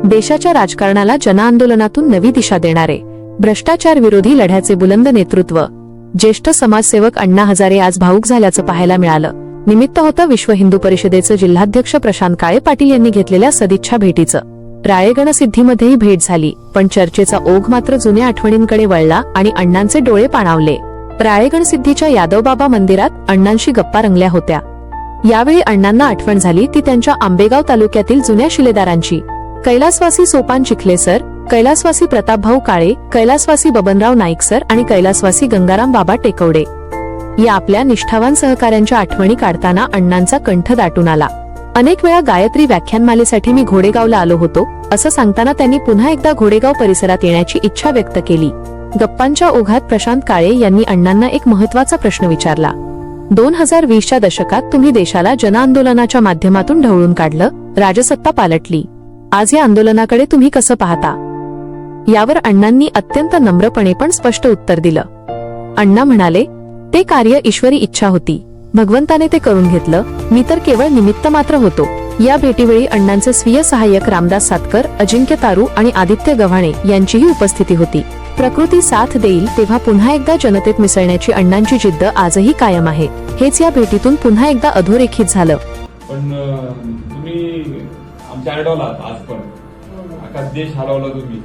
देशाच्या राजकारणाला जनआंदोलनातून नवी दिशा देणारे, भ्रष्टाचार विरोधी लढ्याचे बुलंद नेतृत्व, ज्येष्ठ समाजसेवक अण्णा हजारे आज भावूक झाल्याचं पाहायला मिळालं. निमित्त होतं विश्व हिंदू परिषदेचे जिल्हाध्यक्ष प्रशांत काळे पाटील यांनी घेतलेल्या सदिच्छा भेटीचं. राळेगणसिद्धीमध्येही भेट झाली, पण चर्चेचा ओघ मात्र जुन्या आठवणींकडे वळला आणि अण्णांचे डोळे पाणावले. राळेगणसिद्धीच्या यादवबाबा मंदिरात अण्णांशी गप्पा रंगल्या होत्या. यावेळी अण्णांना आठवण झाली ती त्यांच्या आंबेगाव तालुक्यातील जुन्या शिलेदारांची. कैलासवासी सोपान चिखले सर, कैलासवासी प्रतापभाऊ काळे, कैलासवासी बबनराव नाईक सर आणि कैलासवासी गंगाराम बाबा टेकवडे या आपल्या निष्ठावान सहकाऱ्यांच्या आठवणी काढताना अण्णांचा कंठ दाटून आला. अनेक वेळा गायत्री व्याख्यानमालेसाठी मी घोडेगावला आलो होतो असं सांगताना त्यांनी पुन्हा एकदा घोडेगाव परिसरात येण्याची इच्छा व्यक्त केली. गप्पांच्या ओघात प्रशांत काळे यांनी अण्णांना एक महत्त्वाचा प्रश्न विचारला. 2020च्या दशकात तुम्ही देशाला जनआंदोलनाच्या माध्यमातून ढवळून काढलं, राजसत्ता पालटली. आज या आंदोलनाकडे तुम्ही कसं पाहता? यावर अण्णांनी अत्यंत नम्रपणे पण स्पष्ट उत्तर दिलं. अण्णा म्हणाले, ते कार्य ईश्वरी इच्छा होती, भगवंताने ते करून घेतलं, मी तर केवळ निमित्त मात्र होतो. या भेटीवेळी अण्णांचे स्वीय सहाय्यक रामदास सातकर, अजिंक्य तारू आणि आदित्य गव्हाणे यांचीही उपस्थिती होती. प्रकृती साथ देईल तेव्हा पुन्हा एकदा जनतेत मिसळण्याची अण्णांची जिद्द आजही कायम आहे. हेच या भेटीतून पुन्हा एकदा अधोरेखित झालं. पण तुम्ही आमच्या आयडॉल आहात आज पण. अख्खा देश हरवला तुम्ही.